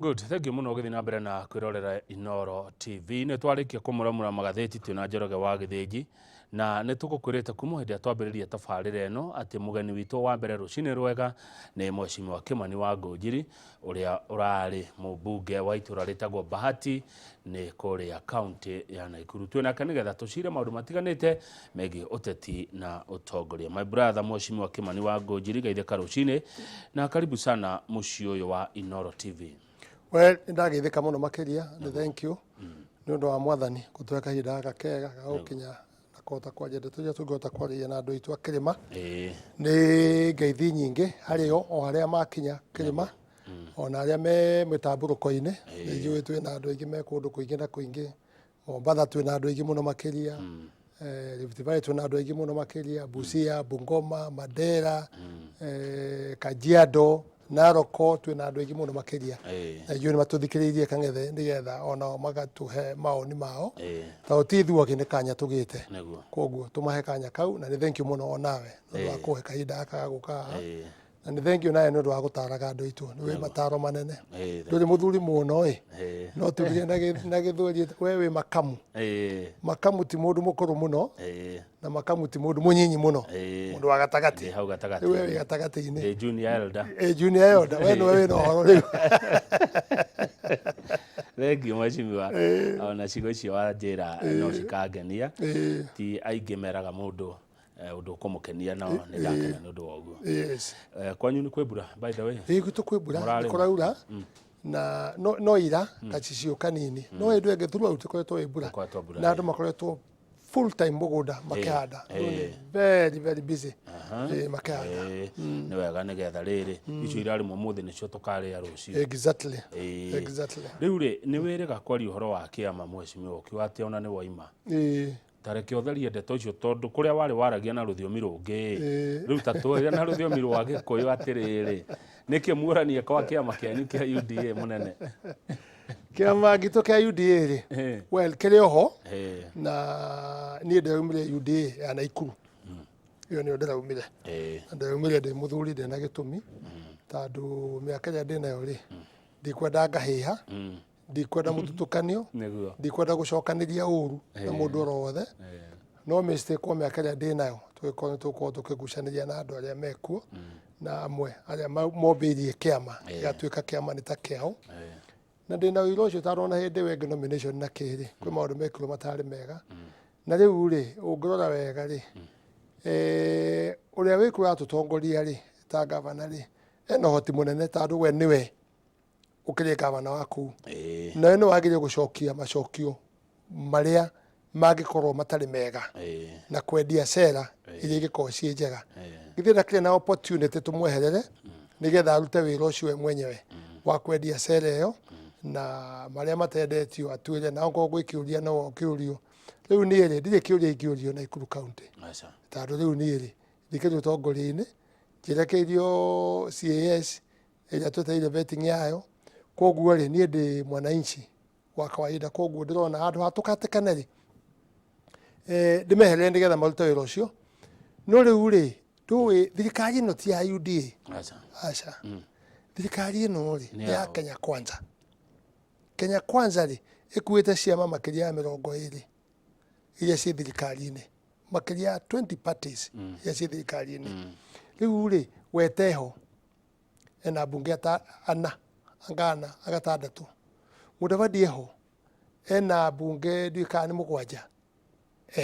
Good, thank you muno githina mbere na kwirorera Inoro TV. Ne twarikia kumuramura magatheti tuna Njoroge wa Githĩnji na ne tugukwirite kuma hindi atwambiriria tabarĩra eno ati mugeni witu wa mbere rucini rwega ni Mheshimiwa Kimani wa Ngunjiri uria urari mubunge wa itura ritagwo Bahati ni kuria county ya Nakuru. Twinake nigetha tucire maundu matiganite megie uteti na utongoria. My brother Mheshimiwa Kimani wa Ngunjiri, geithika rucini na karibu sana mucii uyu wa Inoro TV. Well, ndagithika muno makiria ni thank you ni undu wa mwathani gutweka hinda gaka kega gagukinya na kota kwa jende tuja tungota kwaria na andu itu akirima ni ngeithi nyingi hario o haria makinya kirima ona aria me mitamburuko-ini ni njui twina andu aingi me kundu kuingi na kuingi Mombatha twina andu aingi muno makiria Rift Valley twina andu aingi muno makiria Busia, Bungoma, Mandera, Kajiado, Naroko twina andu aingi muno makiria na njui matuthikiririe kangethe nigetha ona magatuhe maoni mao ta utithuo kine kanya tugite koguo tumahe kanya kau na ni thank you muno onawe no wa kuhe kahinda aka guka na ni thank you nae no wa gutaraga andu itu ni we mataro manene nduri muthuri muno no tugire na githuri we we makamu makamu ti mundu mukuru muno na makamu ti mundu munyinyi muno mundu wa gatagati hau gatagati we gatagati-ini junior elder junior elder we no we no horo riu Regi Mheshimiwa ona cigo icio wa njira no cikangenia ti aingi meraga mundu undu kumukenia no ni ndakena ni undu woguo kwanyu ni kwibura by the way gitu kwibura kuraura na no ira kacicio kanini no endu enge through out koretwo ibura na andu makoretwo full time mugunda makihanda very busy makihanda ni wega nigetha riri icio irari muthi nicio tukaria rucio exactly riu ri ni wiriga kwari uhoro wa kiama Mheshimiwa ukiwa ati ona ni waima tareke utherie ndeto icio tondu kuria wari waragia na ruthiomi rungi riu tatuaria na ruthiomi rwa Gikuyu atiriri niki muoranie kwa kiama kianyu kia UDA munene kiama gitu kia UDA ri well kiri oho na ni ndaumire UDA ya Nakuru iyo ni ndaumire ndaumire ndi muthuri ndi na gitumi tondu miaka ya ndi nayo ri ndikwenda ngahiha ndikwenda mututukanio ndikwenda gucokaniria uru na mundu orothe no mistake kwa miaka ya ndi nayo tukigucaniria na andu aria mekuo na amwe aria mobirie kiama gatuika kiama ni ta kiao na ndi na wiro ucio tarona hindi wenge nomination na kiri kwi maundu mekirwo matari mega na riu ri ungirora wega ri uria wikura tutongoria ri ta gavana ri eno hoti munene tondu we niwe ukiri gavana waku na eno wagire gucokia macokio maria magikorwo matari mega na kwendia cera iria igikorwo cie njega githira kire na opportunity tumweherere nigetha arute wira ucio we mwenyewe wa kwendia cera iyo na maria matendetio atwire na ngo gwikiuria no kiurio riu ni ri ndire kiuria ingiurio Nakuru county tondu riu ni ri ndikiri utongoria-ini njirekerio CAS iria tweteire vetting yayo koguo ri ni ndi mwananchi wa kawaida koguo ndirona andu hatukatikane ri ndimeherere ndigetha marute wira ucio no riu ri ndui thirikari ino ti ya UDA aca thirikari ino ri ya Kenya Kwanza ri ikuite ciama makiria ya 20 iria ci thirikari-ini makiria 20 parties iria ci thirikari-ini riu ri weteho ena bunge ana angana agatandatu Mudavadi eho ena bunge ndikani mugwanja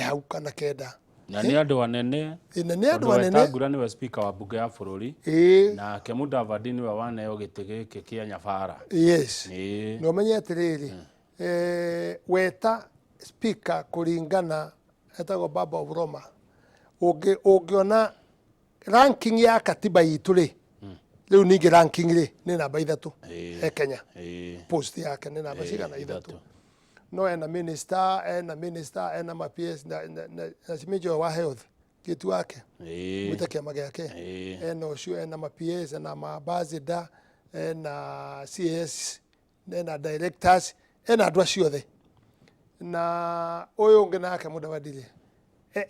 hau kana kenda na ni andu anene ni andu anene Tagura niwe speaker wa bunge ya bururi na Mudavadi niwe waneo giti giki kia nyabara yes no menye atiriri weta speaker kuringana etago baba of Roma ungiona ranking ya katiba yitu ri riu ningi ranking ri ni namba 3 Kenya post yake ni namba cigana 3 no ena minister ena ma-PS na simejo wa health kitu wake mwita kiama giake ena ucio ena ma-PS ena mabazida ena CS ena directors ena andu acio othe na uyu ungi nake Mudavadi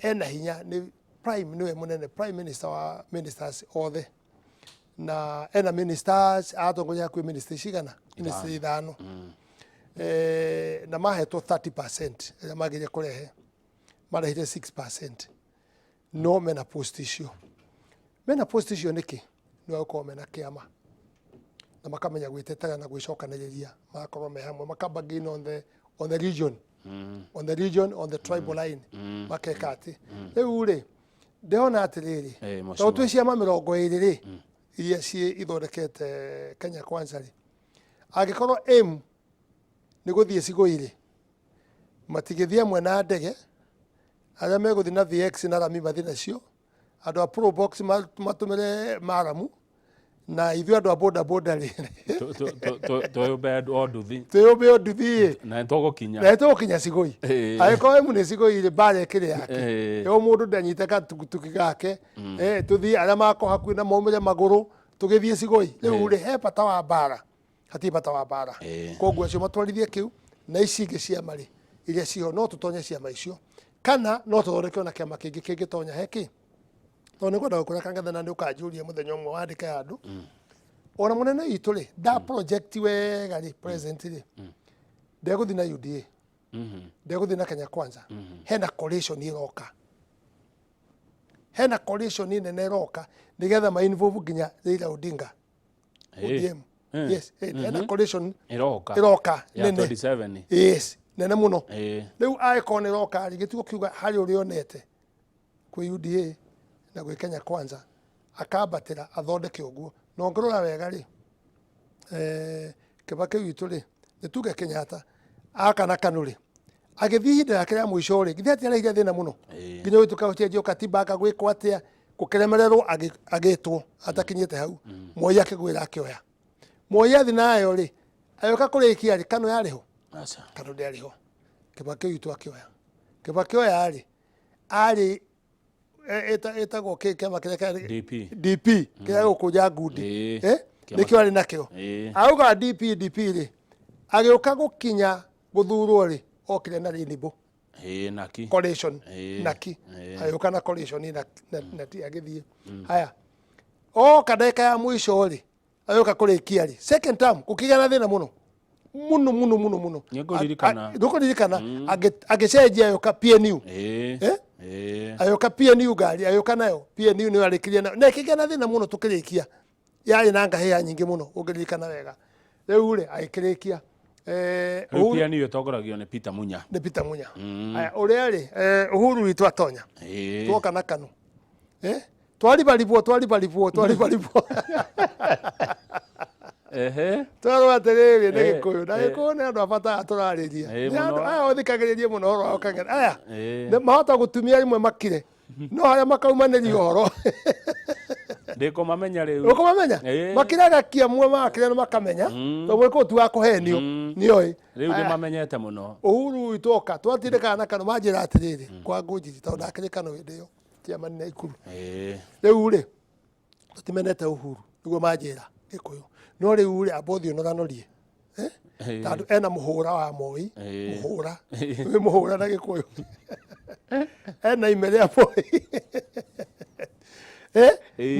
ena hinya ni prime niwe munene prime minister wa ministers othe na ena ministers atongoria kwi ministers cigana ministers ithano na mahetwo 30% ria magire kurehe marehire 6% no mena post icio niki no uko mena kiama na makamenya gwitetera na gwicokaniriria makorwo me hamwe makabagin on the region on the tribal line makekati riu ri ndona atiriri to twiciama 20 ri iria cie ithondekete Kenya Kwanza ri agikorwo aim ni guthie cigoire matigithia mwena ndege aria meguthi na VX na rami mathi nacio andu a pro box matumire maramu na ithu andu a boda ri toyobe onduthi na togokinya cigoi agiko emu ni cigoi bare kire yake yo mundu ndanyite ka tukutuki gake tuthi aria mako hakuhi na maumire maguru tugithie cigoi riu ri he bata wa bara hati bata wa bara koguo acio matwarithie kiu na ici ingi cia mari iria cio no tutonye ciama icio kana no tuthondeke na kiama kingi kingitonya heki to ni gwenda gukura kangathana ni ukanjuria muthenya umwe wandike handu ona munene itu ri da project wega ri present ri ndeguthi na UDA ndeguthi na Kenya Kwanza hena coalition iroka nene iroka nigetha ma involve nginya Raila Odinga ODM yes hena coalition iroka nene 27 yes nene muno riu icon iroka ri gitugo kiuga hari urionete kwi UDA na gwi Kenya Kwanza akabatira athondeke uguo no ngorora wega ri Kibaki witu ri nituge Kenyatta akana kanuri agithii hinda yake ya mwisho ri githia ati araire thina muno nginya witu kaucenjio katiba akagwikwo atia gukeremererwo agitwo atakinyite hau Moi akigwira akioya Moi athi nayo ri ayoka kurikia ri kano yariho kano ndiariho Kibaki witu akioya Kibaki oya ri ari etagwo kiama kiria DP kiria gukuja ngundi nikio ari nakio auga DP ri agiuka gukinya guthurwo ri okire na Rainbow naki coalition naki agiuka na coalition na ti agithie haya o kadeka ya mwisho ri agiuka kurikia ri second term kukigana thina muno niguririkana agicenjia agiuka PNU ayoka PNU gari ayoka nayo PNU ni arikiria na nekigana thina muno tukirikia yari na ngahia nyingi muno ungirikana wega riu ri aikirikia PNU yotogoragio ni Peter Munya aya uria ri Uhuru witu atonya twoka na kanu twaribaribwo twaro atiriri ni Gikuyu na Gikuyu ni andu abata turariria ni andu aya othikagiririe muno horo wa kagera aya ni mahota gutumia rimwe makire no haria makaumaniria horo ndiko mamenya riu makiraga kiamwe makire no makamenya to gwiko tu akuhenio nioi riu ndi mamenyete muno Uhuru itoka twatindika na kanu majira atiriri kwa Ngunjiri to ndakirikano windio tiamani na ikuru riu ri tutimenete Uhuru niguo majira Gikuyu no riu ri abothi onoganorie tandu ena muhura wa Moi muhura na Gikuyu ena imere ya Moi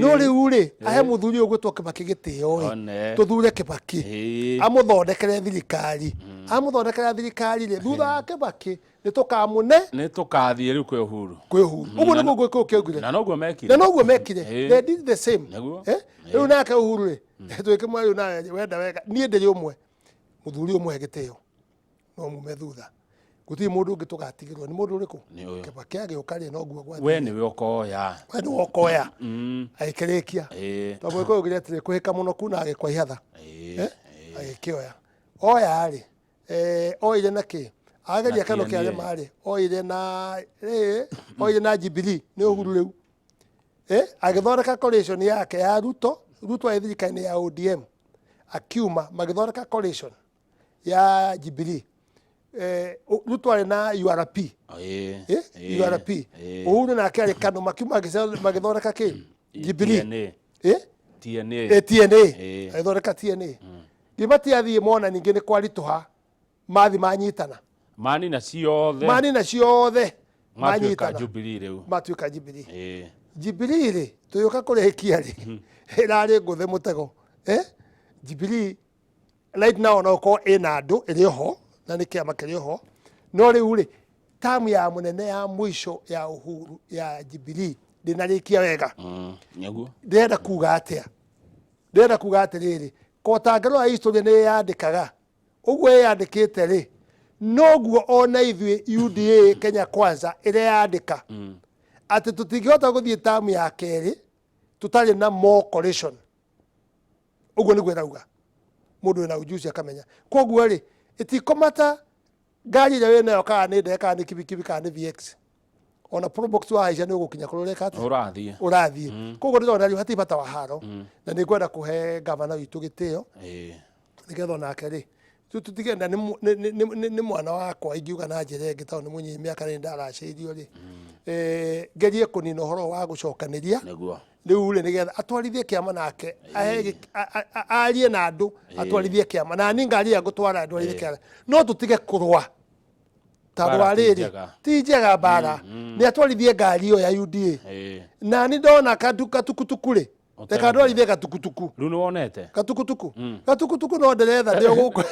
no riu ri ahe muthuri ugwitwo Kibaki gitio tuthure Kibaki amuthondekere thirikari ri thutha wa Kibaki ni tukathie riu kwi Uhuru uguo niguo gwiko kiaugire na noguo mekire they did the same riu nake Uhuru ri twike mwari na wenda wega nie ndiri umwe muthuri umwe gitio no mume thutha guti mundu ungi tugatigirwo ni mundu uriku Kibaki agiuka ri noguo gwa we ni wokoya aikirikia to gwiko ugire atire kuhika muno kuna agikwa ihatha agikioya oya ri oire naki ageria kano kiare mari oire na Jubilee ni Uhuru riu agithondeka coalition yake ya Ruto aithirikaini ya ODM akiuma magithondeka coalition ya Jubilee Ruto ari na URP Uhuru na kari kano makiuma magithondeka ki Jubilee TNA agithondeka TNA gibati athie mona ningi ni kwarituha mathi manyitana mani na ciothe manyitana Jubilee riu matuika Jubilee Jubilee tuyoka kurekia ri irari nguthe mutego Jubilee right now no ko ina andu iri ho na ni kiama kiri ho no riu ri tamu ya munene ya mwisho ya Uhuru ya Jubilee ndinarikia wega nyaguo ndenda kuga atiriri kotangero ya history ni yandikaga uguo yandikite ri noguo ona ithui UDA Kenya Kwanza ire yandika ati tutingihota guthie tamu ya keri tutari na more coalition uguo niguo irauga mundu ina ujuzi akamenya koguo ri itikomata ngari ire winayo kana ni ndeka ni kibikibi kana ni VX ona probox wa haisha ni ugukinya kuroreka ati urathie koguo ndona ri hati bata wa haro na ni kwenda kuhe gavana witu gitio nigetha nake ri tutigenda ni mwana wakwa ingiuga na njire ngi tawo ni munyi miaka ni ndaraceirio ri ngerie kunina horo wa gucokaniria riu ri nigetha atwarithie kiama nake arie na andu atwarithie kiama na ni ngari ya gutwara andu arithie kiama no tutige kurwa taro ariri ti njega bara ni atwarithie ngari iyo ya UDA na ni ndona katukutuku ri reka ndwarithie katukutuku riu ni wonete katukutuku no nderetha ndio guku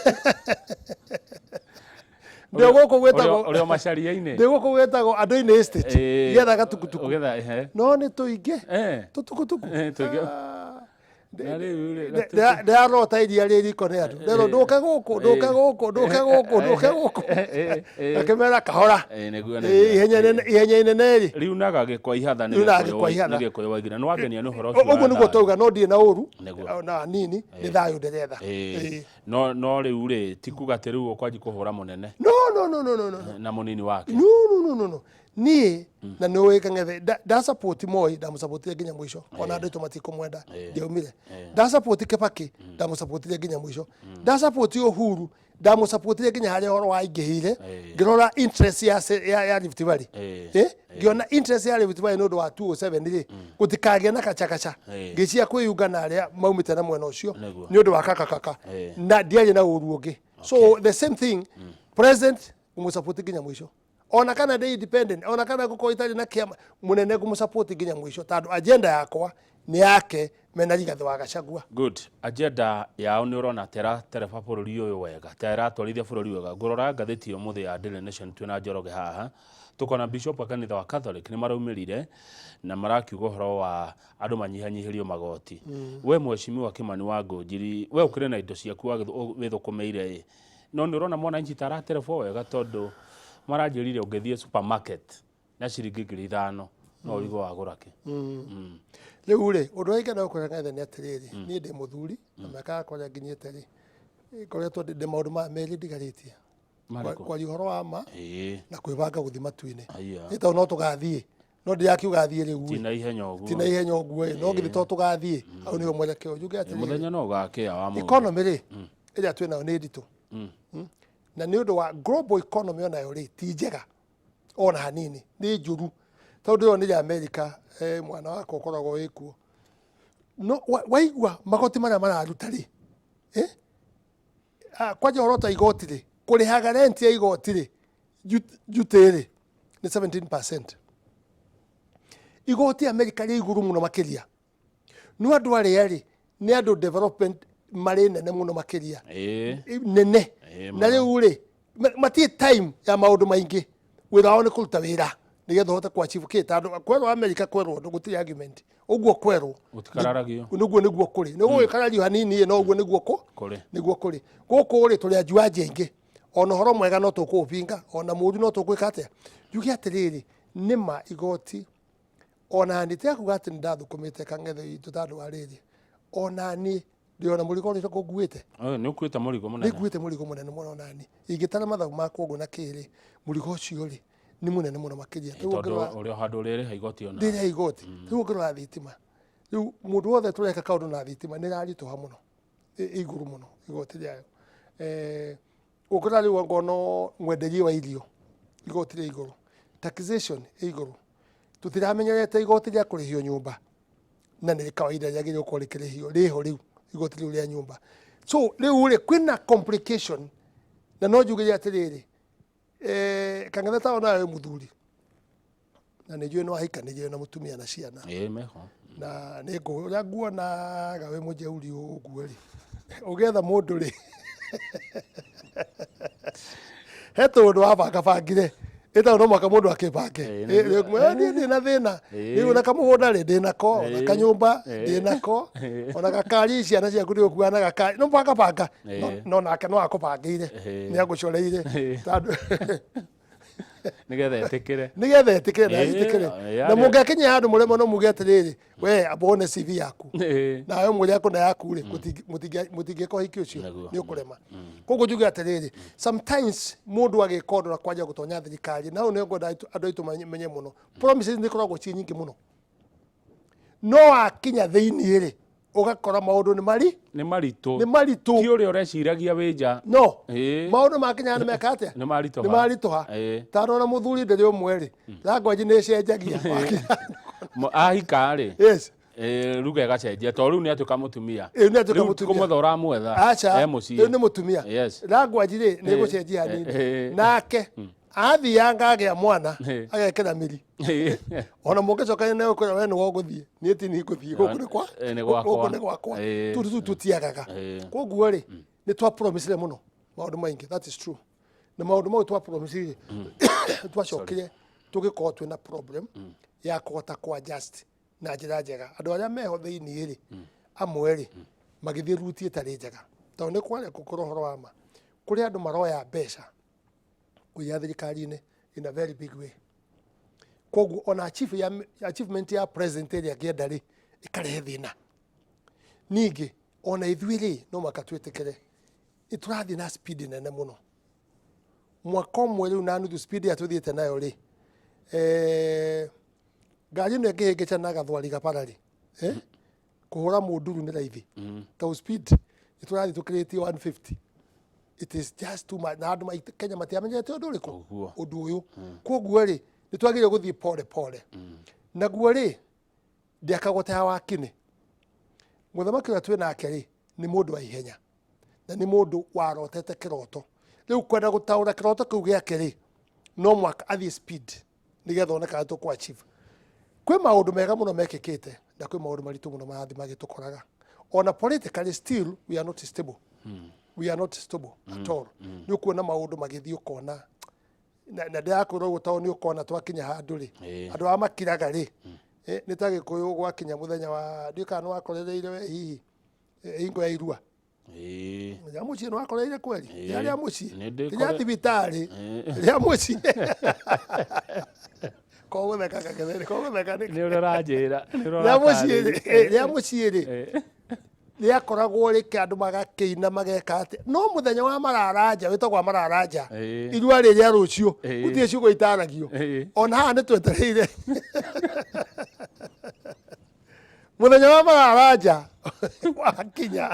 ndio guku gwetagwo urio macaria-ini ndio guku gwetagwo andu-ini estate getha gatukutuku no ni tuingi tutukutuku ndarota iria ri riko ni andu ndero nduke guku akimera kahora ihenya inene ri riu naga gikwa ihatha ni gikwa wagira no wagenia ni horo uguo niguo twauga no ndie na uru na nini ni thayu nderetha no riu ri tikuga ati riu ukwanji kuhura munene no na munini wake no ni na no weka ngethe da support Moi da musupport nginya mwisho ona ndeto matiko mwenda ndiaumire da support Kibaki da musupport nginya mwisho da support Uhuru da musupport nginya hari horo wa ingihire ngirora interest ya Rift Valley ngiona interest ya Rift Valley no do wa 207 ri gutikage na kachakacha ngicia kwiyunga na aria maumite na mwena ucio ni undu wa kaka na ndiaje na uru ungi so the same thing president umusupport nginya mwisho ona kana de independent ona kana guko itari na kiama munene kumusupport nginya mwisho tando agenda yakwa ni yake mena rigathe wa Gachagua good agenda yao ni urona tereba bururi uyu wega tera twarithia bururi wega ngurora ngatheti yo muthe ya Daily Nation twina Njoroge haha tukona bishop wa kanitha wa Catholic ni maraumirire na marakiuga horo wa andu manyihanyihirio magoti we Mheshimiwa Kimani wa Ngunjiri we ukire na indo ciaku withukumeire no ni urona mwana inji tara tereba wega tondu maranjirire ungithie supermarket na ciringi 5,000 no urigo wagura ki riu ri undu wa igana ukora ngathe ni atiriri ni ndi muthuri na maka akora nginyite ri koretwo ndi maundu ma meri ndigaritie kwa horo wa ma na kwibanga guthi matu-ini ni ta no tugathie no ndirakiuga thie riu tina ihenya uguo no ngithi to tugathie au ni mwelekeo njuge ati muthenya no gakia wa mu economy ri ira twina ni nditu na ni undu wa global economy ona yo ri ti njega ona hanini ni njuru tondu yo ni America mwana wako koragwo wikuo no waigua magoti maria mararuta ri kwaje orota igoti ri kurihaga rent ya igoti ri jutiri ni 17%. Igoti America ri iguru muno makiria no andu ari ari ni andu development mari nene muno makiria nene na riu ri matie time ya maundu maingi wira ni kuruta wira nigetha hote kwa chief kita andu kwerwo America kwerwo gutiri argument uguo kwerwo utikararagio niguo kuri niguo ikarario hanini no uguo niguo kuri guku ri turi ajua jengi ona horo mwega no tukupinga ona muru no tukwika atia yugi atiriri nima igoti ona ni tia kugati ndathukumite kangethe itu tandu ariri ona ni ndiona murigo ri kuguite ni ukuite murigo munene muno nani ingitara mathagu makwo na kiri murigo ucio ri ni munene muno makiria uri handu riri haigoti ona ndiri haigoti riu ngirwa thitima riu mundu wothe tureka kaundu na thitima ni rarituha muno iguru muno igoti riayo ukira riu ngono mwenderie wa irio igoti ri iguru taxation iguru tutiramenyerete igoti ria kurihio nyumba na ni kawaida yagire uko rikirihio riho riu igoti riu ria nyumba so riu ri kwina complication na no njuge atiriri kangetha ona muthuri na nä njå no ahika nä njå na må tumia na ciana na nä ngå å rä a nguonaga wä må njeuri å guo rä å getha må ndå rä he tå ndå wabangabangire ĩtagwo no mwaka mũndũ akĩbange ndĩ na thĩna rĩu ona kamũgũnda rĩ ndĩ nako ona kanyũmba ndĩ nako ona gakari ciana ciaku nĩ ũkuaga na gakari no banga no nake no akũbangĩire nĩ agũcoreire nigetha etĩkĩre na etĩkĩre na mũngĩakinya handũ mũremo no muge atĩrĩrĩ we ambone CV yaku nawe mũrĩ akũna yaku rĩ mũtingĩka ũhiki ũcio nĩ ũkũrema koguo njuge atĩrĩrĩ sometimes mũndũ agĩka ũndũ na kwanja gũtonya thirikari na nĩ ngwenda andũ aitũ menye mũno promises nĩ ikoragwo ci nyingĩ mũno no akinya thĩinĩ rĩ ũgakora maũndũ nĩ maritũ ti ũrĩa ũreciragia wĩ nja no maũndũ makinya nĩ meka atĩa nĩ maritũha tondũ ona mũthuri ndĩrĩ ũmwe rĩ language nĩ ĩcenjagia ahika rĩ ruga ĩgacenjia tondũ rĩu nĩ atuĩka mũtumia rĩu kũmwetha ũramwetha mũciĩ nĩ mũtumia language rĩ nĩ ĩgũcenjia hanini nake athianga agĩa mwana agekĩra mĩri ona mũngĩcokania nawe kwĩra we nĩwe ũgũthiĩ niĩ ti niĩ ngũthiĩ gũkũ nĩ gwakwa tũtũ tũtiagaga koguo rĩ nĩ twa promise mũno maũndũ maingĩ that is true na maũndũ mau twa promise twacokire tũgĩkorwo twĩna problem ya kũhota kwa just na njĩra njega andũ arĩa meho thĩinĩ rĩ amwe rĩ magĩthiĩ ruti ĩtarĩ njega tondũ nĩ kwarĩa gũkorwo ũhoro wa ma kũrĩ andũ maroya mbeca kũiya thirikari-inĩ in a very big way koguo ona achievement ya president ĩrĩa angĩenda rĩ ĩkarehe thĩna ningĩ ona ithuĩ rĩ no mũhaka twĩtĩkĩre nĩ tũrathiĩ na speed nene mũno mwaka ũmwe rĩu na nuthu speed ya tũthiĩte nayo rĩ ngari ĩno ĩngĩhĩngĩca na gathwari gabara rĩ kũhũra mũnduru nĩ raithi tondũ speed nĩ tũrathiĩ tũkĩrĩtie 150 it is just too much na andũ Kenya matiamenyete ũndũ ũrĩkũ ũndũ ũyũ koguo rĩ nĩ twagĩrĩire gũthiĩ pole naguo rĩ ndĩakagũteha wakinĩ mũthamaki ũrĩa twĩ nake rĩ nĩ mũndũ wa ihenya na nĩ mũndũ warotete kĩroto rĩu kwenda gũtaũra kĩroto kĩu gĩake rĩ no mwaka athiĩ speed nĩgetha one kana tũkũ achieve kwĩ maũndũ mega mũno mekĩkĩte na kwĩ maũndũ maritũ mũno marathi magĩtũkoraga ona politically still we are not stable we are not stable at all nĩ ũkuona maũndũ magĩthiĩ ũkona na ndĩrakwĩrwo ũguo tondũ nĩ ũkona twakinya handũ rĩ andũ a makiraga rĩ nĩ ta Gĩkũyũ gwakinya mũthenya wa ndiũĩ kana nĩ wakorereire we hihi hingo ya irua ya mũciĩ nĩ wakorereire kweri rĩa mũciĩ tinya thibitarĩ rĩa mũciĩ kogũtheka gĩtheri kogũtheka nĩ ũrĩa ũranjĩra rĩa mũciĩ rĩ rĩakoragwo rĩke andũ magakĩina mageka atĩ no mũthenya wa mararanja wĩtagwo mararanja irua rĩrĩa rũciũ gũtirĩ ciugo itaragio ona haha nĩ twetereire mũthenya wa mararanja wakinya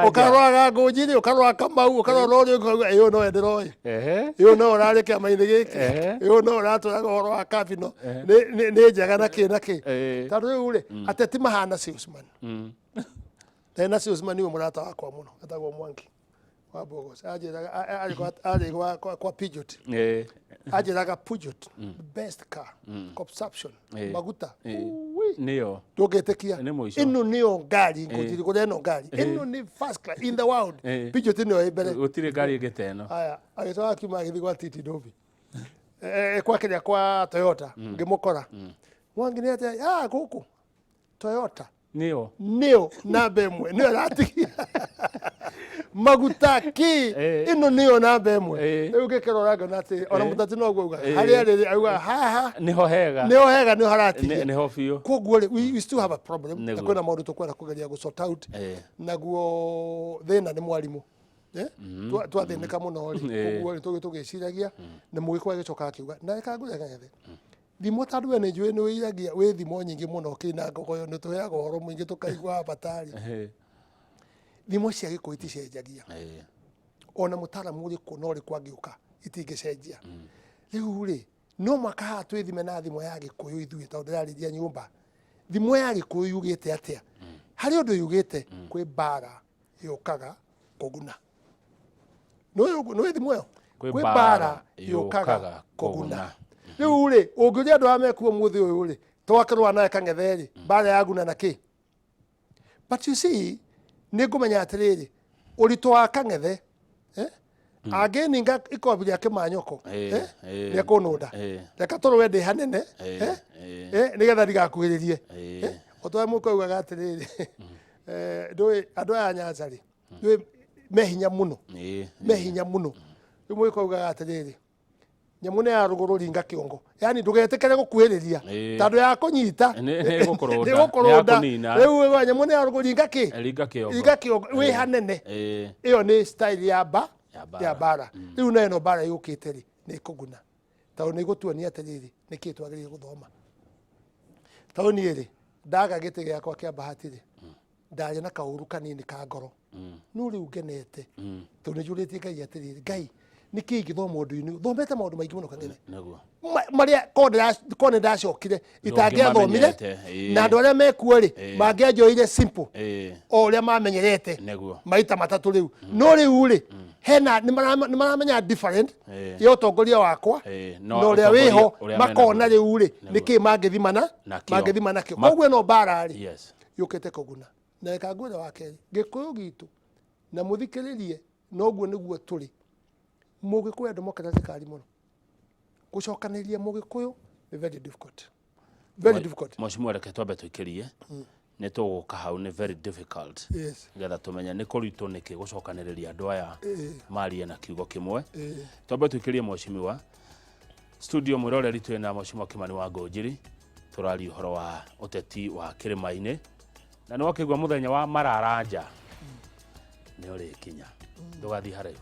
ũkarwaga Ngunjiri ũkarwaga Kamau ũkarwara ũrĩa ũyũ no enderoĩ ũyũ no ũrarĩ kĩama-inĩ gĩkĩ ũyũ no ũratũraga ũhoro wa kabino nĩ njega na kĩ tondũ rĩu rĩ ateti mahana salesman tena salesman nĩwe mũrata wakwa mũno etagwo Mwangi wa Bogos arĩ kwa Peugeot anjĩraga Peugeot best car consumption maguta nĩyo ndũngĩtĩkia ĩno nĩyo ngari Ngunjiri kũrĩa ĩno ngari ĩno nĩ first class in the world Peugeot nĩyo ĩ mbere gũtirĩ ngari ĩngĩ ta ĩno haya agĩcoka akiuma agĩthiĩ gwa Titi Ndovi kwa kĩrĩa kwa Toyota ngĩmũkora Mwangi nĩ atĩa gũkũ Toyota nĩyo namba ĩmwe nĩyo ratigia maguta ki ĩno nĩyo namba ĩmwe rĩu ngĩkĩrora ngona atĩ ona mũtati noguo auga harĩa rĩrĩ auga haha nĩho hega nĩho haratigia nĩho biũ koguo rĩ we still have a problem na kwĩna maũndũ tũkwenda kũgeria gũ-sort out naguo thĩna nĩ mwarimũ twathĩnĩka mũno rĩ koguo rĩ tũgĩciragia na mũgĩkwa agĩcoka akiuga na reka ngũrege thimo tandũ we nĩ njũĩ nĩ wĩiragia wĩ thimo nyingĩ mũno kĩna ngogoyo nĩ tũheaga ũhoro mũingĩ tũkaigua batari thimo cia Gĩkũyũ iticenjagia ona mũtaaramu ũrĩkũ no ũrĩkũ angĩũka itingĩcenjia rĩu rĩ no mwaka haha twĩthime na thimo ya Gĩkũyũ ithuĩ tondũ ndĩrarĩria nyũmba thimo ya Gĩkũyũ yugĩte atĩa harĩ ũndũ yugĩte kwĩ mbara yũkaga kũguna nĩ thimo ĩyo kwĩ mbara yũkaga kũguna riu ri ungiuria andu amekuo muthi uyu ri twakarwa nae kang'etheri bara yaguna na ki. But you see ni ngumenya atiriri urito wa kang'ethe ageninga ikobi rya kimanyoko ni kununda reka turwe ndi hanene nigetha ndigakuhiririe otwa mukoiga atiriri ndui andu aya Nyanza ri ndui mehinya muno rimwe koiga atiriri nyamune ya ruguru ringa kiongo yani ndugetekere gukuhiriria tandu ya kunyita ni gukurunda riu nyamune ya ruguru ringa kiongo wi hanene iyo ni style ya bara riu neno bara yukite ri ni kuguna tau ni gutuania atiriri ni kitu agiri guthoma tau ni ri ndaga gite giakwa kia bahati ri ndaje na kauru kanini ka ngoro nu riu ngenete tu ni juriti Ngai atiriri Ngai niki ingithoma undu-ini thomete maundu maingi muno kang'ethe maria kone ndacokire itangiathomire na andu aria mekuo ri mangianjoire simple o uria mamenyerete maita matatu riu no riu ri hena ni maramenya different ya utongoria wakwa no uria wiho makona riu ri niki mangithimana kio koguo no bara ri yukite kuguna na ikangwira wake gikuyu gitu na muthikiririe noguo niguo turi Mugikuyu democracy kari muno gucokaniria Mugikuyu ni very difficult Mheshimiwa reke twambe tuikirie ni tuguka hau ni very difficult getha tumenya ni kuritu niki gucokaniriria andu aya marie na kiugo kimwe twambe tuikirie Mheshimiwa studio mwiroreri twina Mheshimiwa Kimani wa Ngunjiri turari uhoro wa uteti wa Kirimaini na ni wakigwa muthenya wa mararanja ni uri kinya ndugathi haraihu